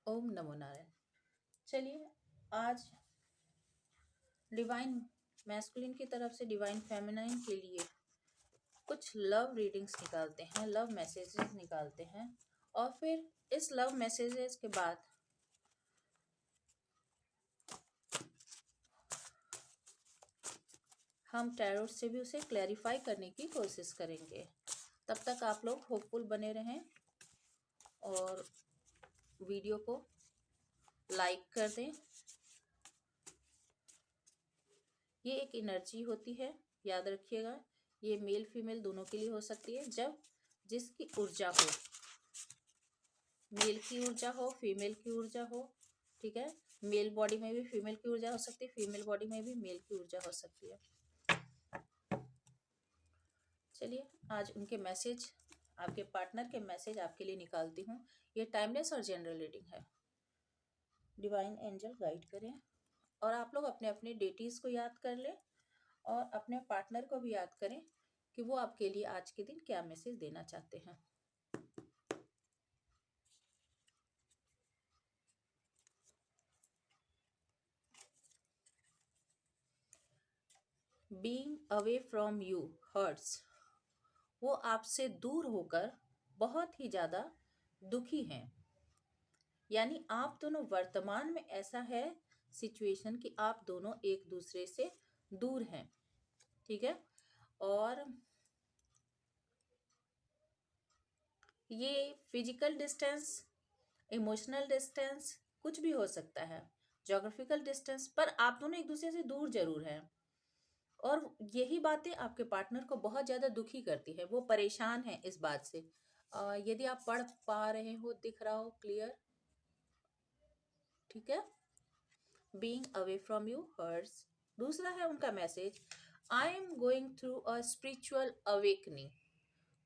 ओम नमो नारायण। चलिए, आज divine masculine की तरफ से डिवाइन फेमिनाइन के लिए कुछ लव रीडिंग्स निकालते हैं, लव मैसेजेस निकालते हैं, और फिर इस लव मैसेजेस के बाद हम टैरोट से भी उसे क्लैरिफाई करने की कोशिश करेंगे। तब तक आप लोग होपफुल बने रहें और वीडियो को लाइक कर दें। ये एक एनर्जी होती है, याद रखिएगा। ये मेल फीमेल दोनों के लिए हो सकती है। जब जिसकी ऊर्जा हो, मेल की ऊर्जा हो, फीमेल की ऊर्जा हो, ठीक है। मेल बॉडी में भी फीमेल की ऊर्जा हो सकती है, फीमेल बॉडी में भी मेल की ऊर्जा हो सकती है। चलिए, आज उनके मैसेज, आपके पार्टनर के मैसेज आपके लिए निकालती हूँ। ये टाइमलेस और जनरल रीडिंग है। डिवाइन एंजल गाइड करें, और आप लोग अपने अपने डेटीज को याद कर लें और अपने पार्टनर को भी याद करें कि वो आपके लिए आज के दिन क्या मैसेज देना चाहते हैं। Being away from you hurts. वो आपसे दूर होकर बहुत ही ज़्यादा दुखी हैं। यानी आप दोनों वर्तमान में ऐसा है सिचुएशन कि आप दोनों एक दूसरे से दूर हैं, ठीक है। और ये फिजिकल डिस्टेंस, इमोशनल डिस्टेंस, कुछ भी हो सकता है, ज्योग्राफिकल डिस्टेंस, पर आप दोनों एक दूसरे से दूर जरूर हैं। और यही बातें आपके पार्टनर को बहुत ज़्यादा दुखी करती है। वो परेशान है इस बात से। यदि आप पढ़ पा रहे हो, दिख रहा हो क्लियर, ठीक है। Being away from you hurts. दूसरा है उनका message, I am going through a spiritual awakening.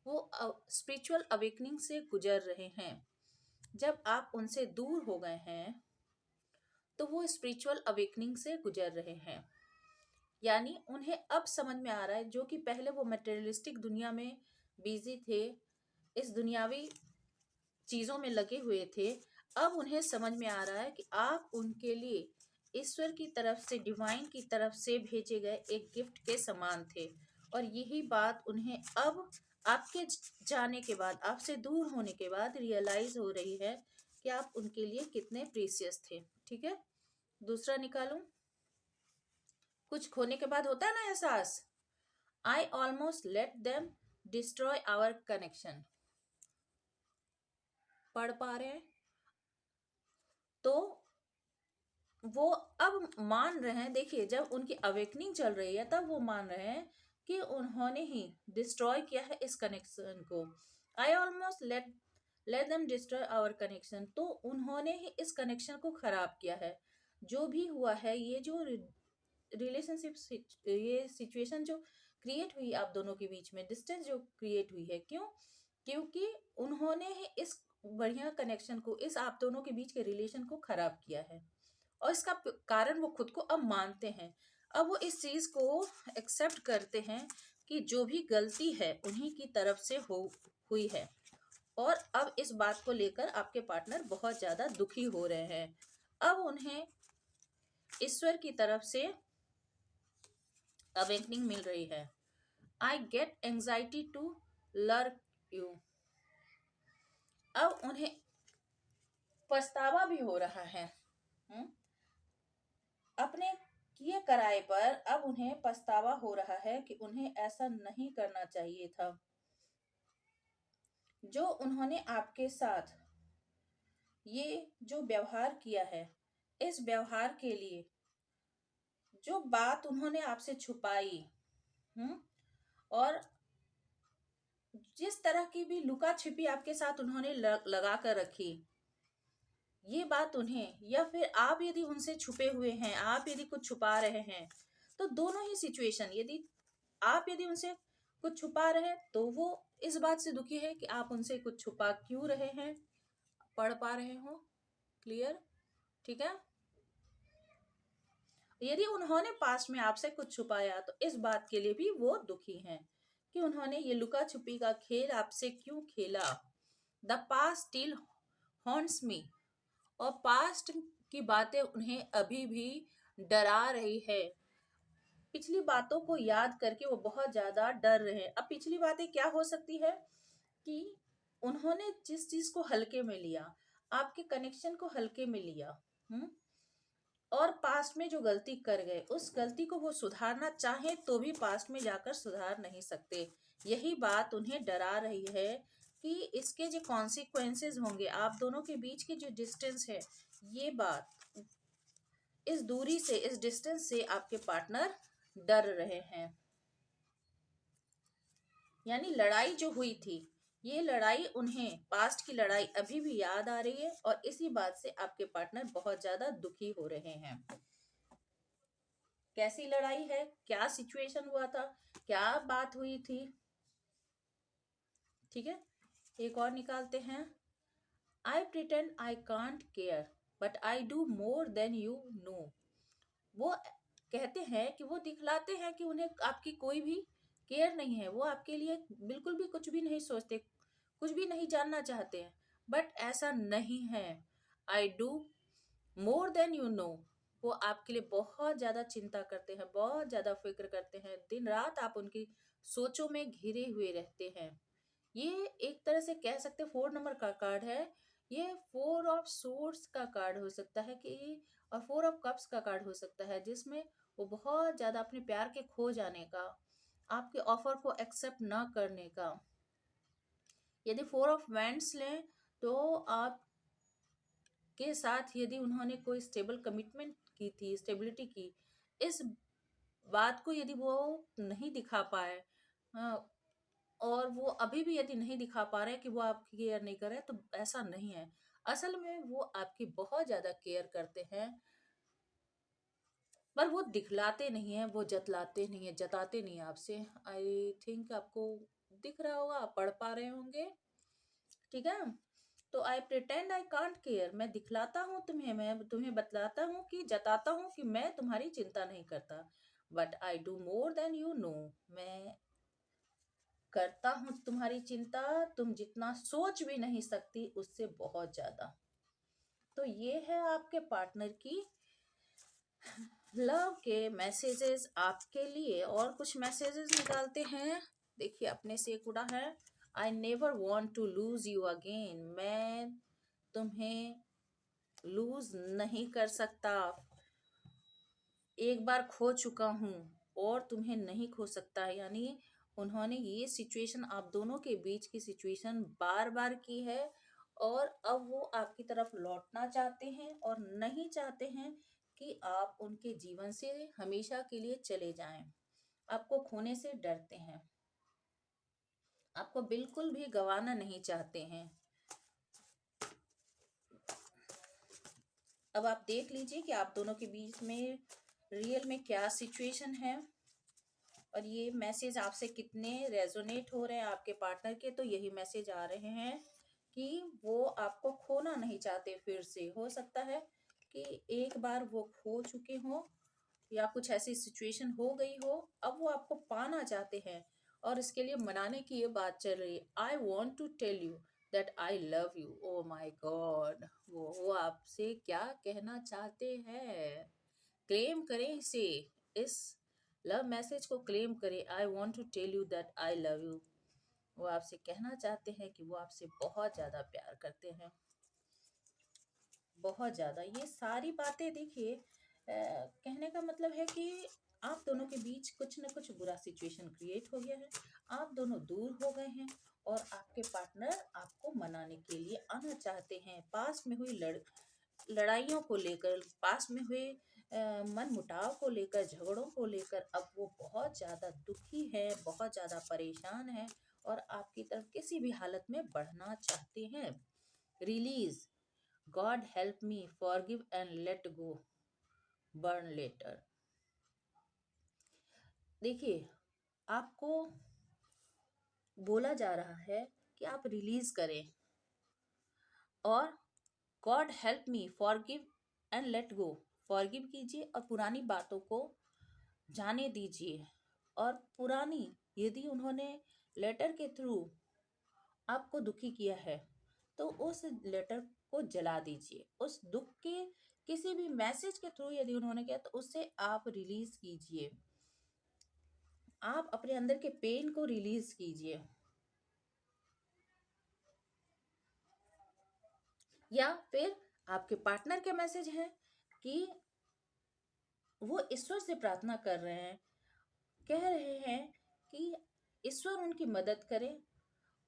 वो स्पिरिचुअल अवेकनिंग से गुजर रहे हैं। जब आप उनसे दूर हो गए हैं तो वो स्पिरिचुअल अवेकनिंग से गुजर रहे हैं। यानी उन्हें अब समझ में आ रहा है, जो कि पहले वो मटेरियलिस्टिक दुनिया में बिजी थे, इस दुनियावी चीजों में लगे हुए थे। अब उन्हें समझ में आ रहा है कि आप उनके लिए ईश्वर की तरफ से, डिवाइन की तरफ से भेजे गए एक गिफ्ट के समान थे। और यही बात उन्हें अब आपके जाने के बाद, आपसे दूर होने के बाद रियलाइज हो रही है कि आप उनके लिए कितने प्रीसियस थे, ठीक है। दूसरा निकालूं। कुछ खोने के बाद होता है ना एहसास। I almost let them destroy our connection. पढ़ पा रहे हैं तो वो अब मान रहे हैं। देखिए, जब उनकी अवेकनिंग चल रही है तब वो मान रहे हैं कि उन्होंने ही डिस्ट्रॉय किया है इस कनेक्शन को। I almost let them destroy our connection. तो उन्होंने ही इस कनेक्शन को खराब किया है। जो भी हुआ है, ये जो रिलेशनशिप, ये सिचुएशन जो क्रिएट हुई आप दोनों के बीच में, डिस्टेंस जो क्रिएट हुई है, क्यों? क्योंकि उन्होंने ही इस बढ़िया कनेक्शन को, इस आप दोनों के बीच के रिलेशन को खराब किया है। और इसका कारण वो खुद को अब मानते हैं। अब वो इस चीज को एक्सेप्ट करते हैं कि जो भी गलती है उन्हीं की तरफ से हुई है। और अब इस बात को लेकर आपके पार्टनर बहुत ज्यादा दुखी हो रहे हैं। अब उन्हें ईश्वर की तरफ से अवेकनिंग मिल रही है। I get anxiety to learn you. अब उन्हें पछतावा भी हो रहा है। अपने किए कराए पर अब उन्हें पछतावा हो रहा है कि उन्हें ऐसा नहीं करना चाहिए था। जो उन्होंने आपके साथ ये जो व्यवहार किया है, इस व्यवहार के लिए जो बात उन्होंने आपसे छुपाई, और जिस तरह की भी लुका छिपी आपके साथ उन्होंने लगा कर रखी, ये बात उन्हें, या फिर आप यदि उनसे छुपे हुए हैं, आप यदि कुछ छुपा रहे हैं, तो दोनों ही सिचुएशन, यदि आप यदि उनसे कुछ छुपा रहे हैं तो वो इस बात से दुखी है कि आप उनसे कुछ छुपा क्यों रहे हैं। पढ़ पा रहे हो क्लियर, ठीक है। यदि उन्होंने पास्ट में आपसे कुछ छुपाया तो इस बात के लिए भी वो दुखी हैं कि उन्होंने ये लुका छुपी का खेल आपसे क्यों खेला। द पास्ट स्टिल हॉन्ट्स मी। और पास्ट की बातें उन्हें अभी भी डरा रही है। पिछली बातों को याद करके वो बहुत ज्यादा डर रहे हैं। अब पिछली बातें क्या हो सकती है कि उन्होंने जिस चीज को हल्के में लिया, आपके कनेक्शन को हल्के में लिया, हम्म, और पास्ट में जो गलती कर गए उस गलती को वो सुधारना चाहे तो भी पास्ट में जाकर सुधार नहीं सकते। यही बात उन्हें डरा रही है कि इसके जो कॉन्सिक्वेंसेस होंगे, आप दोनों के बीच की जो डिस्टेंस है, ये बात, इस दूरी से, इस डिस्टेंस से आपके पार्टनर डर रहे हैं। यानी लड़ाई जो हुई थी, ये लड़ाई उन्हें, पास्ट की लड़ाई अभी भी याद आ रही है और इसी बात से आपके पार्टनर बहुत ज्यादा दुखी हो रहे हैं। कैसी लड़ाई है, क्या सिचुएशन हुआ था, क्या बात हुई थी? ठीक है, एक और निकालते हैं। आई pretend I can't care but I do more than you know. वो कहते हैं कि वो दिखलाते हैं कि उन्हें आपकी कोई भी केयर नहीं है, वो आपके लिए बिल्कुल भी कुछ भी नहीं सोचते, कुछ भी नहीं जानना चाहते हैं, बट ऐसा नहीं है। I do more than you know. वो आपके लिए बहुत ज्यादा चिंता करते हैं, बहुत ज्यादा फिक्र करते हैं, दिन रात आप उनकी सोचों में घिरे हुए रहते हैं। ये एक तरह से कह सकते हैं 4 नंबर का कार्ड है। ये 4 ऑफ सोर्ड्स का कार्ड हो सकता है कि, और 4 ऑफ कप्स का कार्ड हो सकता है, जिसमें वो बहुत ज्यादा अपने प्यार के खो जाने का, आपके ऑफर को एक्सेप्ट ना करने का। यदि 4 ऑफ वैंड्स लें तो आप के साथ यदि उन्होंने कोई स्टेबल कमिटमेंट की थी, स्टेबिलिटी की, इस बात को यदि वो नहीं दिखा पाए, हाँ, और वो अभी भी यदि नहीं दिखा पा रहे कि वो आपकी केयर नहीं कर रहे, तो ऐसा नहीं है। असल में वो आपकी बहुत ज्यादा केयर करते हैं, पर वो दिखलाते नहीं है, वो जतलाते नहीं है, जताते नहीं है आपसे। आई थिंक आपको दिख रहा होगा, आप पढ़ पा रहे होंगे। ठीक है, तो आई प्रिटेंड आई कांट केयर, मैं दिखलाता हूँ तुम्हें, मैं तुम्हें बतलाता हूँ कि, जताता हूँ कि मैं तुम्हारी चिंता नहीं करता, but I do more than you know, मैं करता हूँ तुम्हारी चिंता, तुम जितना सोच भी नहीं सकती उससे बहुत ज्यादा। तो ये है आपके पार्टनर की लव के मैसेजेस आपके लिए। और कुछ मैसेजेस निकालते हैं। देखिए, अपने से एक उड़ा है, I never want to lose you again, मैं तुम्हें लूज नहीं कर सकता, एक बार खो चुका हूँ और तुम्हें नहीं खो सकता। यानी उन्होंने ये सिचुएशन, आप दोनों के बीच की सिचुएशन बार बार की है, और अब वो आपकी तरफ लौटना चाहते हैं और नहीं चाहते हैं कि आप उनके जीवन से हमेशा के लिए चले जाएं। आपको खोने से डरते हैं, आपको बिल्कुल भी गंवाना नहीं चाहते हैं। अब आप देख लीजिए कि आप दोनों के बीच में रियल में क्या सिचुएशन है, और ये मैसेज आपसे कितने रेजोनेट हो रहे हैं आपके पार्टनर के। तो यही मैसेज आ रहे हैं कि वो आपको खोना नहीं चाहते फिर से। हो सकता है कि एक बार वो खो चुके हों, या कुछ ऐसी सिचुएशन हो गई हो, अब वो आपको पाना चाहते हैं, और इसके लिए मनाने की ये बात चल रही है। I want to tell you that I love you. Oh my God, वो आपसे क्या कहना चाहते हैं? क्लेम करें इसे, इस लव मैसेज को क्लेम करें। I want to tell you that I love you. वो आपसे कहना चाहते हैं कि वो आपसे बहुत ज़्यादा प्यार करते हैं, बहुत ज़्यादा। ये सारी बातें देखिए, कहने का मतलब है कि आप दोनों के बीच कुछ न कुछ बुरा सिचुएशन क्रिएट हो गया है, आप दोनों दूर हो गए हैं, और आपके पार्टनर आपको मनाने के लिए आना चाहते हैं। पास में हुई लड़ाइयों को लेकर, पास में हुए मन मुटाव को लेकर, झगड़ों को लेकर अब वो बहुत ज़्यादा दुखी है, बहुत ज़्यादा परेशान है, और आपकी तरफ किसी भी हालत में बढ़ना चाहते हैं। Release, God help me, forgive and let go, burn letter. देखिए, आपको बोला जा रहा है कि आप रिलीज करें, और God help me, forgive and let go, forgive कीजिए और पुरानी बातों को जाने दीजिए। और पुरानी, यदि उन्होंने लेटर के थ्रू आपको दुखी किया है, तो उस लेटर को जला दीजिए। उस दुख के किसी भी मैसेज के थ्रू यदि उन्होंने किया तो उससे आप रिलीज कीजिए। आप अपने अंदर के पेन को रिलीज कीजिए। या फिर आपके पार्टनर के मैसेज हैं कि वो ईश्वर से प्रार्थना कर रहे हैं, कह रहे हैं कि ईश्वर उनकी मदद करे,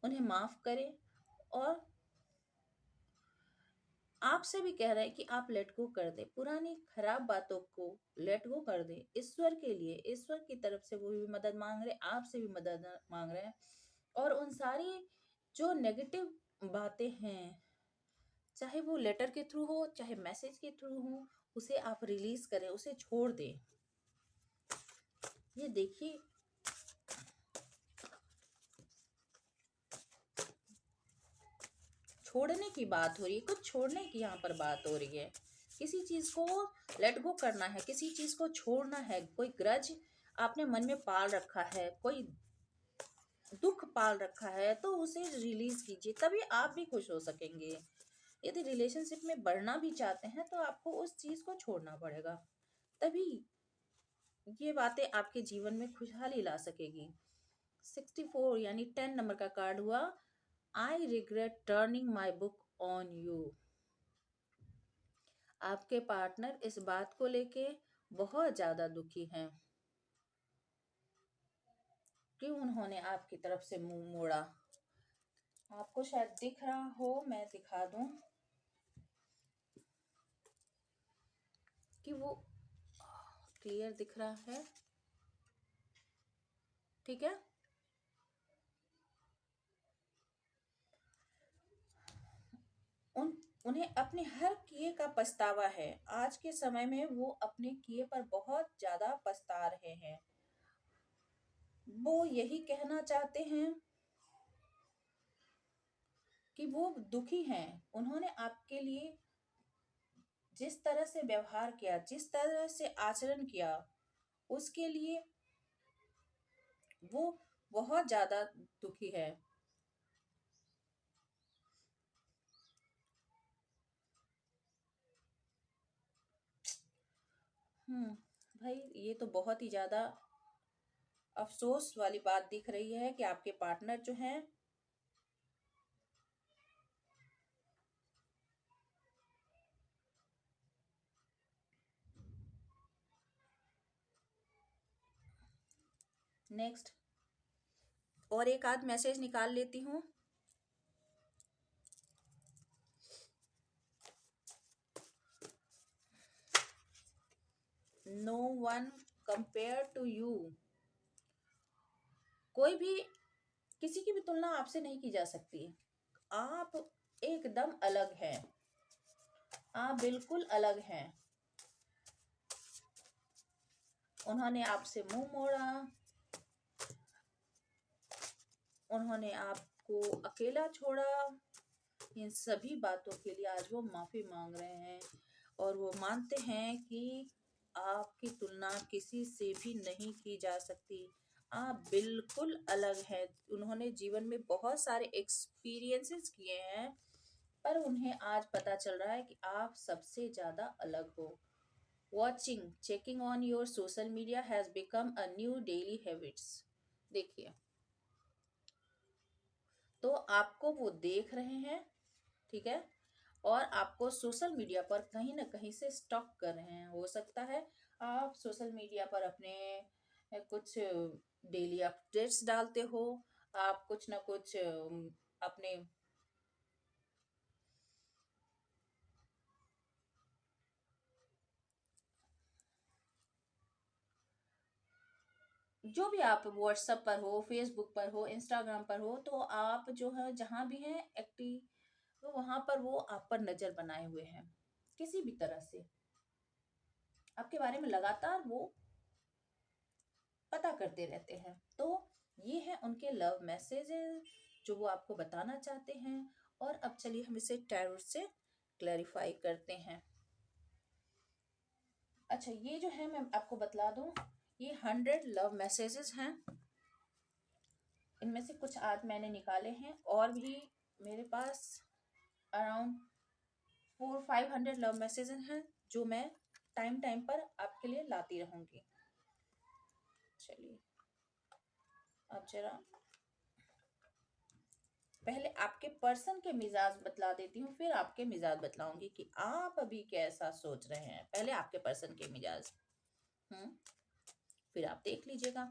उन्हें माफ करे, और आपसे भी कह रहे हैं कि आप लेट गो कर दे, पुरानी खराब बातों को लेट गो कर दे। ईश्वर के लिए, ईश्वर की तरफ से वो भी मदद मांग रहे, आपसे भी मदद मांग रहे हैं। और उन सारी जो नेगेटिव बातें हैं, चाहे वो लेटर के थ्रू हो चाहे मैसेज के थ्रू हो, उसे आप रिलीज करें, उसे छोड़ दें। ये देखिए, छोड़ने की बात हो रही है, कुछ छोड़ने की यहाँ पर बात हो रही है। किसी चीज को लेट गो करना है, किसी चीज को छोड़ना है। कोई ग्रज आपने मन में पाल रखा है, कोई दुख पाल रखा है, तो उसे रिलीज कीजिए, तभी आप भी खुश हो सकेंगे। यदि रिलेशनशिप में बढ़ना भी चाहते हैं तो आपको उस चीज को छोड़ना पड़ेगा, तभी ये बातें आपके जीवन में खुशहाली ला सकेगी। 64 यानी 10 नंबर का कार्ड हुआ, I regret turning my book on you. आपके पार्टनर इस बात को लेके बहुत ज्यादा दुखी हैं कि उन्होंने आपकी तरफ से मुंह मोड़ा। आपको शायद दिख रहा हो, मैं दिखा दूं कि वो क्लियर दिख रहा है, ठीक है। उन उन्हें अपने हर किए का पछतावा है। आज के समय में वो अपने किए पर बहुत ज्यादा पछता रहे हैं। वो यही कहना चाहते हैं कि वो दुखी हैं। उन्होंने आपके लिए जिस तरह से व्यवहार किया, जिस तरह से आचरण किया, उसके लिए वो बहुत ज्यादा दुखी है। भाई, ये तो बहुत ही ज्यादा अफसोस वाली बात दिख रही है कि आपके पार्टनर जो हैं नेक्स्ट, और एक आध मैसेज निकाल लेती हूँ। No one compare to you. कोई भी, किसी की भी तुलना आपसे नहीं की जा सकती। आप एकदम अलग हैं, आप बिल्कुल अलग हैं। उन्होंने आपसे मुंह मोड़ा, उन्होंने आपको अकेला छोड़ा, इन सभी बातों के लिए आज वो माफी मांग रहे हैं। और वो मानते हैं कि आपकी तुलना किसी से भी नहीं की जा सकती। आप बिल्कुल अलग हैं। उन्होंने जीवन में बहुत सारे एक्सपीरियंसेस किए हैं, पर उन्हें आज पता चल रहा है कि आप सबसे ज्यादा अलग हो। Watching, checking on your social media has become a new daily habits. देखिए, तो आपको वो देख रहे हैं, ठीक है, और आपको सोशल मीडिया पर कहीं ना कहीं से स्टॉक कर रहे हैं। हो सकता है आप सोशल मीडिया पर अपने कुछ डेली अपडेट्स डालते हो, आप कुछ ना कुछ अपने जो भी आप व्हाट्सएप पर हो, फेसबुक पर हो, इंस्टाग्राम पर हो, तो आप जो है जहाँ भी हैं एक्टिव, तो वहां पर वो आप पर नजर बनाए हुए हैं। किसी भी तरह से आपके बारे में लगातार वो पता करते रहते हैं। तो ये है उनके लव मैसेजेस जो वो आपको बताना चाहते हैं। और अब चलिए हम इसे टैरो से क्लैरिफाई करते हैं। अच्छा, ये जो है मैं आपको बतला दूं, ये 100 लव मैसेजेस हैं। इनमें से कुछ आज मैंने निकाले हैं, और भी मेरे पास अराउंड 400-500 लव मैसेज हैं जो मैं टाइम टाइम पर आपके लिए लाती रहूंगी। चलिए अब जरा पहले आपके पर्सन के मिजाज बतला देती हूँ, फिर आपके मिजाज बतलाऊंगी कि आप अभी कैसा सोच रहे हैं। पहले आपके पर्सन के मिजाज, फिर आप देख लीजिएगा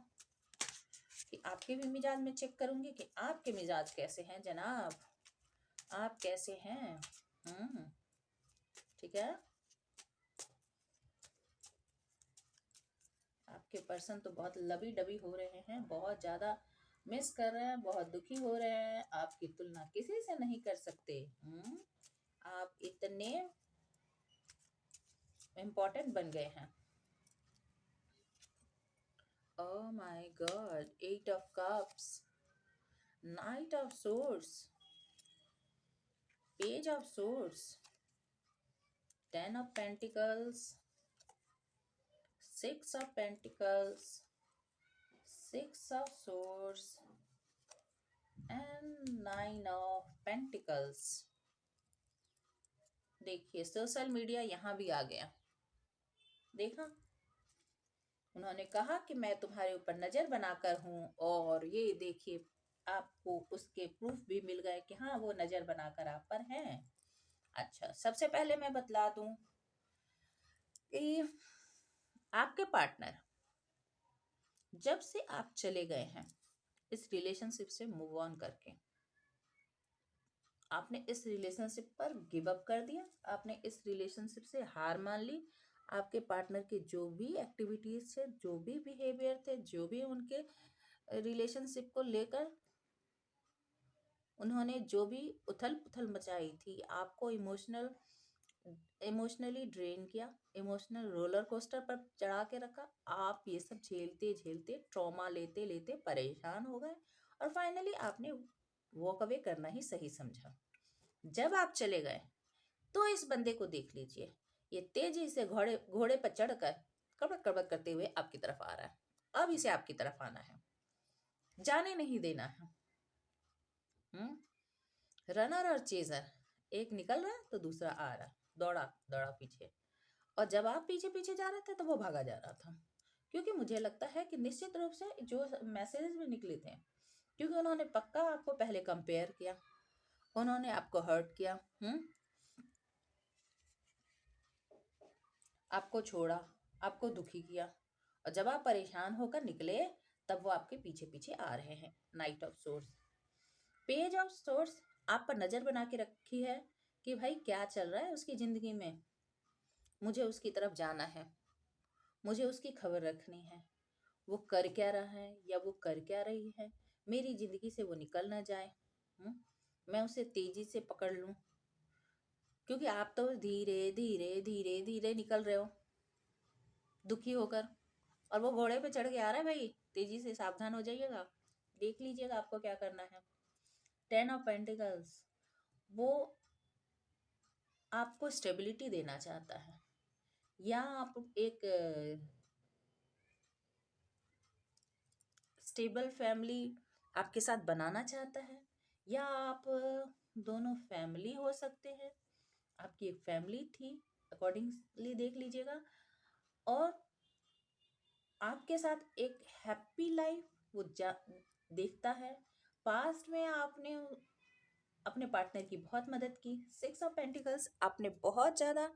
कि आपके भी मिजाज में चेक करूंगी कि आपके मिजाज कैसे हैं जनाब, आप कैसे हैं। ठीक है, आपके पर्सन तो बहुत लबी डबी हो रहे हैं, बहुत ज़्यादा मिस कर रहे हैं, बहुत दुखी हो रहे हैं, आपकी तुलना किसी से नहीं कर सकते। आप इतने इम्पोर्टेंट बन गए हैं। Oh my God, 8 of Cups, Knight of Swords, Page of Swords, 10 of Pentacles, 6 of Pentacles, 6 of Swords and 9 of Pentacles। देखिए सोशल मीडिया यहाँ भी आ गया, देखा, उन्होंने कहा कि मैं तुम्हारे ऊपर नजर बनाकर हूं, और ये देखिए आपको उसके प्रूफ भी मिल गए कि हाँ वो नजर बनाकर आप पर हैं। अच्छा, सबसे पहले मैं बतला दूं कि आपके पार्टनर जब से आप चले गए हैं इस रिलेशनशिप से मूव ऑन करके, आपने इस रिलेशनशिप पर गिव अप कर दिया, आपने इस रिलेशनशिप से हार मान ली। आपके पार्टनर के जो भी एक्टिविटीज थे, जो भी बिहेवियर थे, जो भी उनके रिलेशनशिप को लेकर उन्होंने जो भी उथल पुथल मचाई थी, आपको इमोशनली ड्रेन किया, इमोशनल रोलर कोस्टर पर चढ़ा के रखा, आप ये सब झेलते झेलते ट्रॉमा लेते लेते परेशान हो गए, और फाइनली आपने वॉक अवे करना ही सही समझा। जब आप चले गए तो इस बंदे को देख लीजिए, ये तेजी से घोड़े घोड़े पर चढ़कर कड़क कड़क करते हुए आपकी तरफ आ रहा है। अब इसे आपकी तरफ आना है, जाने नहीं देना है। रनर और चेजर, एक निकल रहा है तो दूसरा आ रहा है, दौड़ा दौड़ा पीछे, और जब आप पीछे पीछे जा रहे थे तो वो भागा जा रहा था। क्योंकि मुझे लगता है कि निश्चित रूप से जो मैसेजेस भी निकले थे, क्योंकि उन्होंने पक्का आपको पहले कंपेयर किया, उन्होंने आपको हर्ट किया, आपको छोड़ा, आपको दुखी किया, और जब आप परेशान होकर निकले तब वो आपके पीछे पीछे आ रहे हैं। Night of source, page of source आप पर नजर बना के रखी है कि भाई क्या चल रहा है उसकी जिंदगी में, मुझे उसकी तरफ जाना है, मुझे उसकी खबर रखनी है, वो कर क्या रहा है या वो कर क्या रही है, मेरी जिंदगी से वो निकल ना जाए, मैं उसे तेजी से पकड़ लूं। क्योंकि आप तो धीरे धीरे धीरे धीरे निकल रहे हो दुखी होकर, और वो घोड़े पे चढ़ के आ रहा है, भाई तेजी से सावधान हो जाइएगा, देख लीजिएगा आपको क्या करना है। 10 of Pentacles, वो आपको स्टेबिलिटी देना चाहता है, या आप एक स्टेबल फैमिली आपके साथ बनाना चाहता है, या आप दोनों फैमिली हो सकते हैं, आपकी एक फैमिली थी, अकॉर्डिंगली देख लीजिएगा, और आपके साथ एक हैप्पी लाइफ वो देखता है। पास्ट में आपने अपने पार्टनर की बहुत मदद की। 6 of Pentacles, आपने बहुत ज़्यादा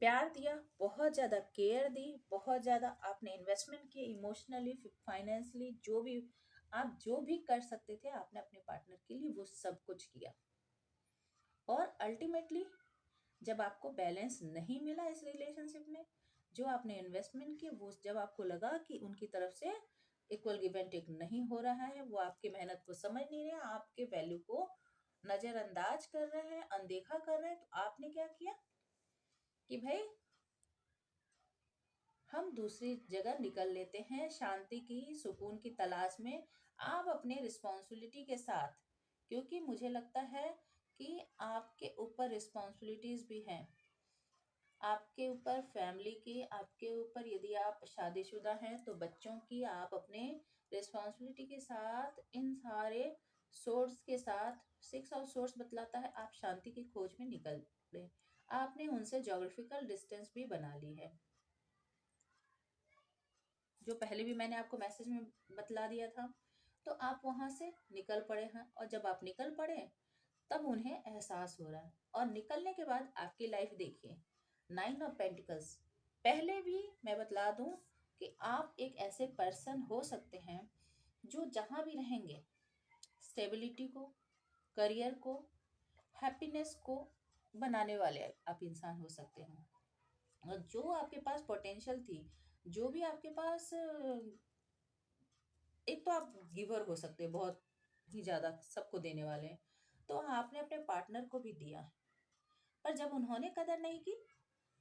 प्यार दिया, बहुत ज़्यादा केयर दी, बहुत ज़्यादा आपने इन्वेस्टमेंट किए, इमोशनली फाइनेंशियली, जो भी आप जो भी कर सकते थे आपने अपने पार्टनर के लिए वो सब कुछ किया। और अल्टीमेटली जब आपको बैलेंस नहीं मिला इस रिलेशनशिप में, जो आपने इन्वेस्टमेंट की वो जब आपको लगा कि उनकी तरफ से इक्वल गिव एंड टेक नहीं हो रहा है, वो आपकी मेहनत को समझ नहीं रहे, आपके वैल्यू को नजरअंदाज कर रहे हैं, अनदेखा कर रहे हैं, तो आपने क्या किया कि भाई हम दूसरी जगह निकल लेते हैं शांति की, सुकून की तलाश में। आप अपने रिस्पॉन्सिबिलिटी के साथ, क्योंकि मुझे लगता है कि आपके ऊपर रिस्पॉन्सिबिलिटीज भी हैं, आपके ऊपर फैमिली की, आपके ऊपर यदि आप शादीशुदा हैं तो बच्चों की, आप अपने रिस्पॉन्सिबिलिटी के साथ इन सारे सोर्स के साथ, 6 ऑफ सोर्स बतलाता है आप शांति की खोज में निकल आपने उनसे ज्योग्राफिकल डिस्टेंस भी बना ली है, जो पहले भी मैंने आपको मैसेज में बतला दिया था। तो आप वहां से निकल पड़े हैं, और जब आप निकल पड़े तब उन्हें एहसास हो रहा है। और निकलने के बाद आपकी लाइफ देखिए, 9 ऑफ पेंटिकल्स। पहले भी मैं बतला दूं कि आप एक ऐसे पर्सन हो सकते हैं जो जहां भी रहेंगे स्टेबिलिटी को, करियर को, हैप्पीनेस को बनाने वाले आप इंसान हो सकते हैं। और जो आपके पास पोटेंशियल थी, जो भी आपके पास एक तो आप गिवर हो सकते हैं, बहुत ही ज़्यादा सबको देने वाले हैं, तो आपने अपने पार्टनर को भी दिया। पर जब उन्होंने कदर नहीं की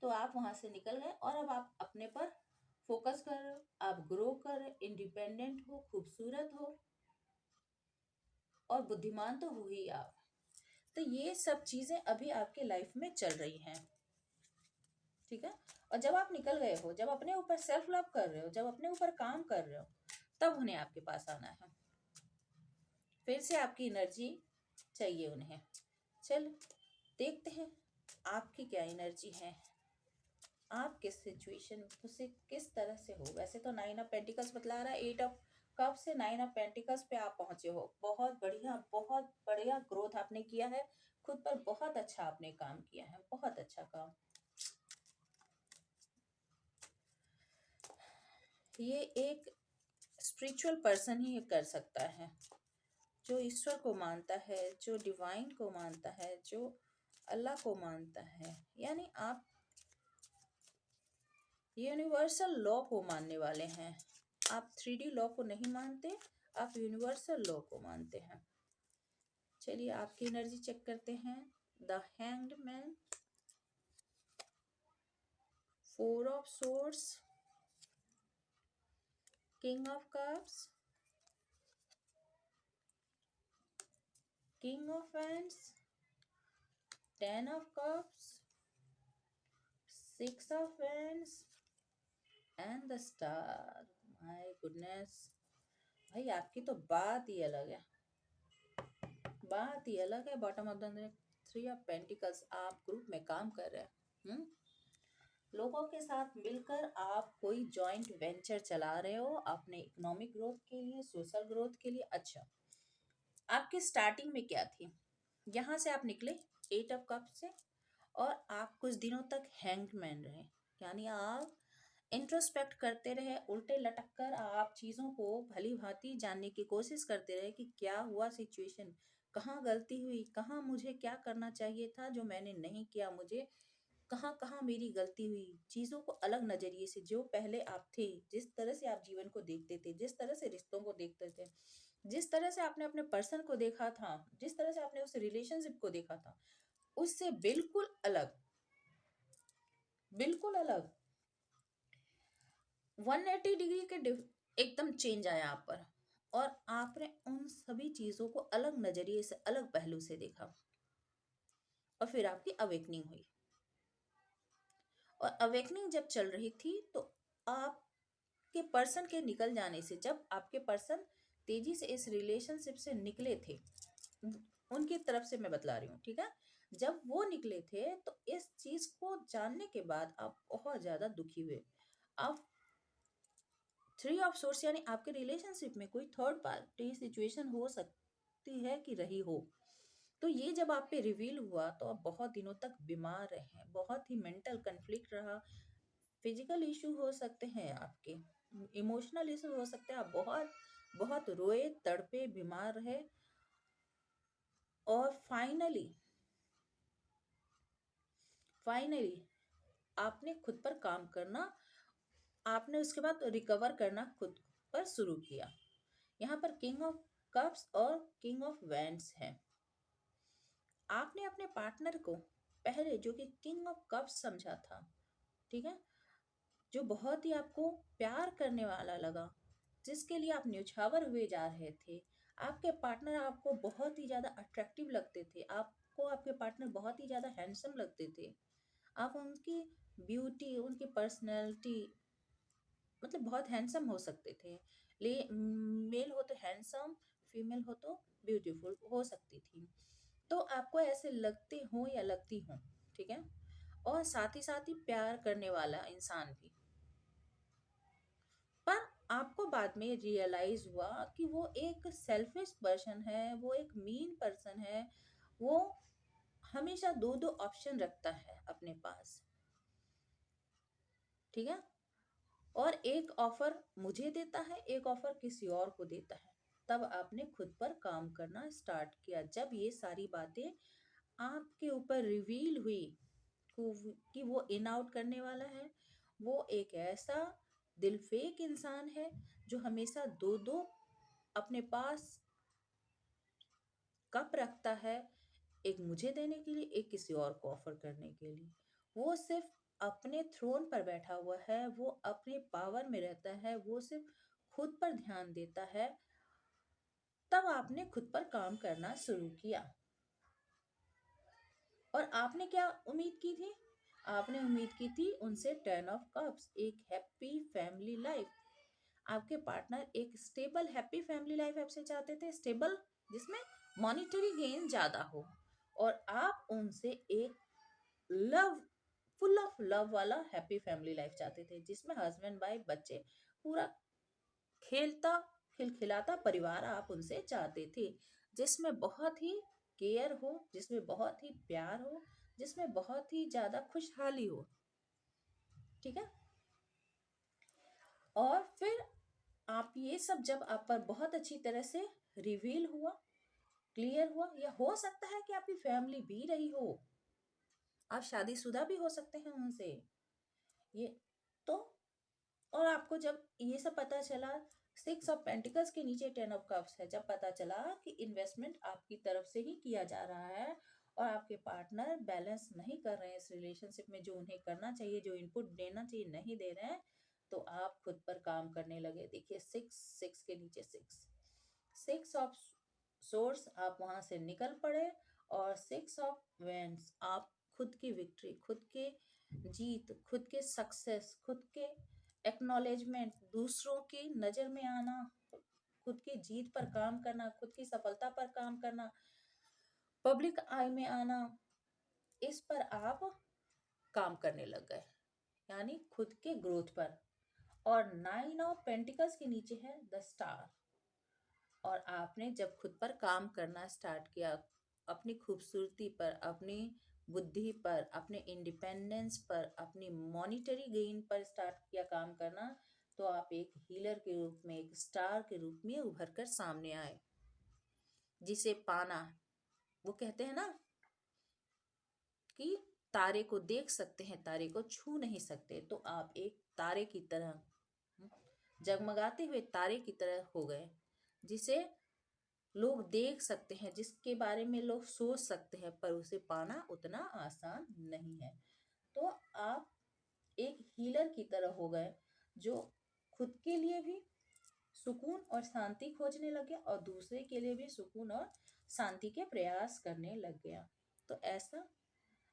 तो आप वहां से निकल गए, और अब आप अपने पर फोकस कर रहे हो, आप ग्रो कर रहे, इंडिपेंडेंट हो, खूबसूरत हो, और बुद्धिमान तो हो ही आप। तो ये सब चीजें अभी आपके लाइफ में चल रही हैं, ठीक है। और जब आप निकल गए हो, जब अपने ऊपर सेल्फ लव कर रहे हो, जब अपने ऊपर काम कर रहे हो, तब उन्हें आपके पास आना है। फिर से आपकी एनर्जी चाहिए उन्हें। चल देखते हैं आपकी क्या एनर्जी है, आप किस सिचुएशन से किस तरह से हो। वैसे तो 9 ऑफ पेंटिकल्स बतला रहा है, 8 ऑफ कप से 9 ऑफ पेंटिकल्स पे आप पहुंचे हो। बहुत बढ़िया, बहुत बढ़िया ग्रोथ आपने किया है, खुद पर बहुत अच्छा आपने काम किया है, बहुत अच्छा काम। ये एक स्पिरिचुअल पर्सन ही कर सकता है, जो ईश्वर को मानता है, जो डिवाइन को मानता है, जो अल्लाह को मानता है। यानी आप यूनिवर्सल लॉ को मानने वाले हैं। आप 3D लॉ को नहीं मानते, आप यूनिवर्सल लॉ को मानते हैं। चलिए आपकी एनर्जी चेक करते हैं। The hanged man, 4 of swords, king of cups, king of wands, 10 of cups, 6 of wands, and the star. My goodness, भाई आपकी तो बात ही अलग है, बात ही अलग है। Bottom of the 3 of pentacles, आप ग्रुप में काम कर रहे हैं। लोगों के साथ मिलकर आप कोई जॉइंट वेंचर चला रहे हो अपने इकोनॉमिक ग्रोथ के लिए, सोशल ग्रोथ के लिए। अच्छा, आपकी स्टार्टिंग में क्या थी? यहाँ से आप निकले 8 ऑफ कप से, और आप कुछ दिनों तक हैंगमैन रहे। यानी आप इंट्रोस्पेक्ट करते रहे, उल्टे लटक कर आप चीज़ों को भली भांति जानने की कोशिश करते रहे कि क्या हुआ सिचुएशन, कहाँ गलती हुई, कहाँ मुझे क्या करना चाहिए था जो मैंने नहीं किया, मुझे कहाँ कहाँ मेरी गलती हुई। चीज़ों को अलग नज़रिए से, जो पहले आप थे, जिस तरह से आप जीवन को देखते थे, जिस तरह से रिश्तों को देखते थे, जिस तरह से आपने अपने पर्सन को देखा था, जिस तरह से आपने उस रिलेशनशिप को देखा था, उससे बिल्कुल अलग, बिल्कुल अलग। 180 डिग्री के एकदम चेंज आया आप पर, और आपने उन सभी चीज़ों को अलग नज़रिए से, अलग पहलू से देखा, और फिर आपकी अवेकनिंग हुई। और अवेकनिंग जब चल रही थी तो आपके पर्सन के निकल जाने से, जब आपके पर्सन तेजी से इस रिलेशनशिप से निकले थे, उनकी तरफ से मैं बतला रही हूँ, ठीक है। जब वो निकले थे तो इस चीज को जानने के बाद आप बहुत ज्यादा दुखी हुए। आप 3 ऑफ सोर्स, यानी आपके रिलेशनशिप में कोई थर्ड पार्टी सिचुएशन हो सकती है कि रही हो। तो ये जब आप पे रिवील हुआ तो आप बहुत दिनों तक बीमार रहे, बहुत ही मेंटल कन्फ्लिक्ट रहा, फिजिकल इशू हो सकते हैं आपके, इमोशनल इशू हो सकते हैं, आप बहुत बहुत रोए, तड़पे, बीमार रहे। और फाइनली फाइनली आपने खुद पर काम करना, आपने उसके बाद रिकवर करना खुद पर शुरू किया। यहाँ पर किंग ऑफ कप्स और किंग ऑफ वैंड्स है। आपने अपने पार्टनर को पहले, जो कि किंग ऑफ कप्स समझा था, ठीक है, जो बहुत ही आपको प्यार करने वाला लगा, जिसके लिए आप न्यौछावर हुए जा रहे थे। आपके पार्टनर आपको बहुत ही ज़्यादा अट्रैक्टिव लगते थे, आपको आपके पार्टनर बहुत ही ज़्यादा हैंडसम लगते थे। आप उनकी ब्यूटी, उनकी पर्सनैलिटी, मतलब बहुत हैंडसम हो सकते थे। ले मेल हो तो हैंडसम, फीमेल हो तो ब्यूटीफुल हो सकती थी। तो आपको ऐसे लगते हो या लगती हो, ठीक है, और साथ ही प्यार करने वाला इंसान भी। पर आपको बाद में रियलाइज हुआ कि वो एक सेल्फिश पर्सन है, वो एक मीन पर्सन है, वो हमेशा दो दो ऑप्शन रखता है अपने पास, ठीक है, और एक ऑफर मुझे देता है, एक ऑफर किसी और को देता है। तब आपने खुद पर काम करना स्टार्ट किया, जब ये सारी बातें आपके ऊपर रिवील हुई कि वो इन आउट करने वाला है, वो एक ऐसा दिलफेक इंसान है जो हमेशा दो दो अपने पास कप रखता है, एक मुझे देने के लिए, एक किसी और को ऑफर करने के लिए। वो सिर्फ अपने थ्रोन पर बैठा हुआ है, वो अपने पावर में रहता है, वो सिर्फ खुद पर ध्यान देता है। तब आपने खुद पर काम करना शुरू किया, और आपने क्या उम्मीद की थी? आपने उम्मीद की थी उनसे 10 ऑफ कप्स, एक हैप्पी फैमिली लाइफ। आपके पार्टनर एक स्टेबल हैप्पी फैमिली लाइफ आपसे चाहते थे, स्टेबल जिसमें मॉनिटरी गेन ज्यादा हो, और आप उनसे एक लव, फुल ऑफ लव वाला हैप्पी फैमिली लाइफ चाहते थे, जिसमें हस्बैंड वाइफ बच्चे, पूरा खेलता खिलखिलाता परिवार आप उनसे चाहते थे, जिसमें बहुत ही केयर हो, जिसमें बहुत ही प्यार हो, जिसमें बहुत ही ज्यादा खुशहाली हो, ठीक है। और फिर आप ये सब जब आप पर बहुत अच्छी तरह से रिवील हुआ, क्लियर हुआ, या हो सकता है कि आपकी फैमिली भी रही हो, आप शादीशुदा भी हो सकते हैं उनसे, ये तो, और आपको जब ये सब पता चला, 6 ऑफ पेंटिकल्स के नीचे 10 ऑफ कप्स है, जब पता चला कि इन्वेस्टमेंट आपकी तरफ से ही किया जा रहा है, और आपके पार्टनर बैलेंस नहीं कर रहे हैं इस रिलेशनशिप में, जो उन्हें करना चाहिए, जो इनपुट देना चाहिए, नहीं दे रहे हैं, तो आप खुद पर काम करने लगे। देखिए, 6 6 के नीचे 6 ऑफ सोर्स, आप वहां से निकल पड़े, और 6 ऑफ वेंस, आप खुद की विक्ट्री, खुद के जीत, खुद के सक्सेस, खुद के एक्नॉलेजमेंट, दूसरों की नज़र में आना, खुद की जीत पर काम करना, खुद की सफलता पर काम करना, पब्लिक आई में आना, इस पर आप काम करने लग गए, यानी खुद के ग्रोथ पर। और 9 ऑफ पेंटिकल्स के नीचे है द स्टार, और आपने जब खुद पर काम करना स्टार्ट किया, अपनी खूबसूरती पर, अपनी बुद्धि पर, अपने इंडिपेंडेंस पर, अपनी मॉनिटरी गेन पर स्टार्ट किया काम करना, तो आप एक हीलर के रूप में, एक स्टार के रूप में उभर कर सामने आए, जिसे पाना, वो कहते हैं ना कि तारे को देख सकते हैं, तारे को छू नहीं सकते, तो आप एक तारे की तरह, जगमगाते हुए तारे की तरह हो गए, जिसे लोग देख सकते हैं, जिसके बारे में लोग सोच सकते हैं, पर उसे पाना उतना आसान नहीं है। तो आप एक हीलर की तरह हो गए, जो खुद के लिए भी सुकून और शांति खोजने लग गया, और दूसरे के लिए भी सुकून और शांति के प्रयास करने लग गया। तो ऐसा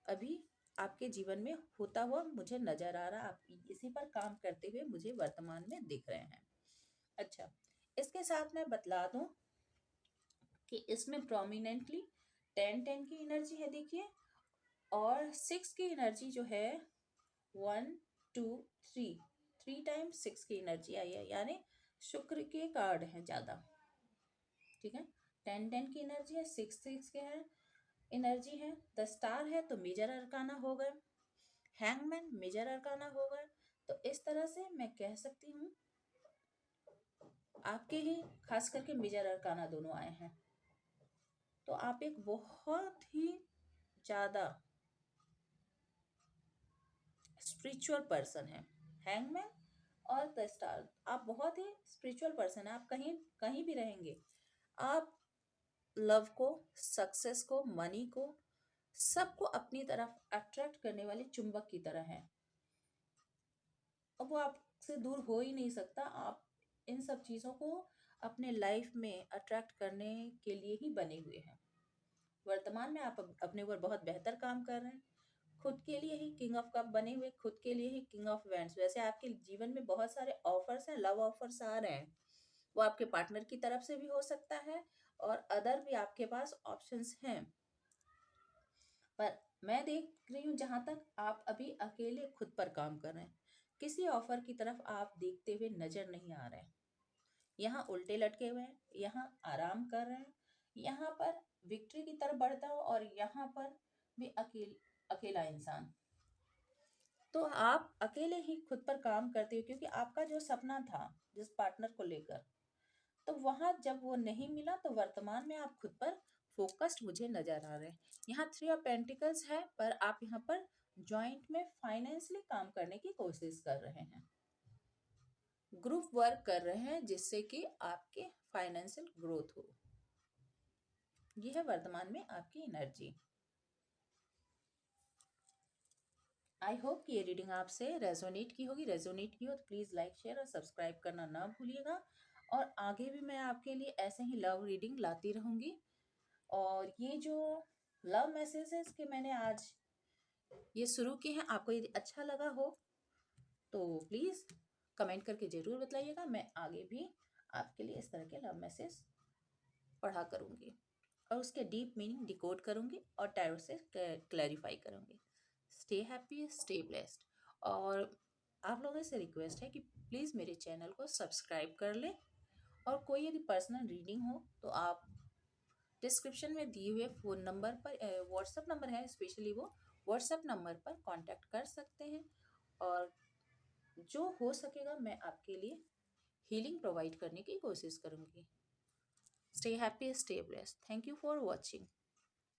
अभी आपके जीवन में होता हुआ मुझे नजर आ रहा, आप इसी पर काम करते हुए मुझे वर्तमान में दिख रहे हैं। अच्छा, इसके साथ मैं बतला दूं कि इसमें प्रोमिनेंटली 10 10 की एनर्जी है, देखिए, और 6 की एनर्जी जो है, 1 2 3, 3 टाइम्स 6 की एनर्जी आई है, यानी शुक्र के कार्ड हैं ज्यादा, ठीक है। 10 10 की एनर्जी है, 6 6 के है एनर्जी है, द स्टार है, तो मेजर अरकाना हो गए, हैंगमैन मेजर अरकाना हो गए। तो इस तरह से मैं कह सकती हूँ आपके ही खास करके मेजर अरकाना दोनों आए हैं, तो आप एक बहुत ही ज्यादा स्पिरिचुअल पर्सन है, हैंगमैन और द स्टार, आप बहुत ही स्पिरिचुअल पर्सन है, आप कहीं कहीं भी रहेंगे, आप लव को, सक्सेस को, मनी को, सबको अपनी तरफ अट्रैक्ट करने वाले चुंबक की तरह है, और वो आपसे दूर हो ही नहीं सकता। आप इन सब चीज़ों को अपने लाइफ में अट्रैक्ट करने के लिए ही बने हुए हैं। वर्तमान में आप अपने ऊपर बहुत बेहतर काम कर रहे हैं, खुद के लिए ही किंग ऑफ कप बने हुए, खुद के लिए ही किंग ऑफ वैंड्स। वैसे आपके जीवन में बहुत सारे ऑफर्स हैं, लव ऑफर्स आ रहे हैं, वो आपके पार्टनर की तरफ से भी हो सकता है, और अदर भी आपके पास ऑप्शंस हैं, पर मैं देख रही हूँ जहाँ तक आप अभी अकेले खुद पर काम कर रहे हैं। किसी ऑफर की तरफ आप देखते हुए नजर नहीं आ रहे हैं। यहाँ उल्टे लटके हुए हैं, यहाँ आराम कर रहे हैं, यहाँ पर विक्ट्री की तरफ बढ़ता हो और यहाँ पर भी अकेला इंसान। तो आप अकेले ही खुद पर काम करते हो क्योंकि आपका जो सपना था जिस पार्टनर को लेकर, तो वहां जब वो नहीं मिला तो वर्तमान में आप खुद पर फोकस्ड मुझे नजर आ रहे हैं। यहाँ थ्री ऑफ पेंटिकल्स है पर आप यहाँ पर जॉइंट में फाइनेंशियली काम करने की कोशिश कर रहे हैं, ग्रुप वर्क कर रहे हैं जिससे कि आपके फाइनेंशियल ग्रोथ हो। यह है वर्तमान में आपकी एनर्जी। आई होप कि ये रीडिंग आपसे रेजोनेट की होगी। रेजोनेट की हो तो प्लीज़ लाइक शेयर और सब्सक्राइब करना ना भूलिएगा। और आगे भी मैं आपके लिए ऐसे ही लव रीडिंग लाती रहूँगी। और ये जो लव मैसेजेस के मैंने आज ये शुरू किए हैं, आपको यदि अच्छा लगा हो तो प्लीज़ कमेंट करके ज़रूर बताइएगा। मैं आगे भी आपके लिए इस तरह के लव मैसेज पढ़ा करूँगी और उसके डीप मीनिंग डिकोड करूँगी और टैरो से क्लैरिफाई करूँगी। Stay happy, stay blessed. और आप लोगों से रिक्वेस्ट है कि प्लीज़ मेरे चैनल को सब्सक्राइब कर लें। और कोई यदि पर्सनल रीडिंग हो तो आप डिस्क्रिप्शन में दिए हुए फ़ोन नंबर पर, व्हाट्सएप नंबर है स्पेशली, वो व्हाट्सएप नंबर पर कांटेक्ट कर सकते हैं। और जो हो सकेगा मैं आपके लिए हीलिंग प्रोवाइड करने की कोशिश करूँगी। Stay happy, stay blessed. Thank you for watching.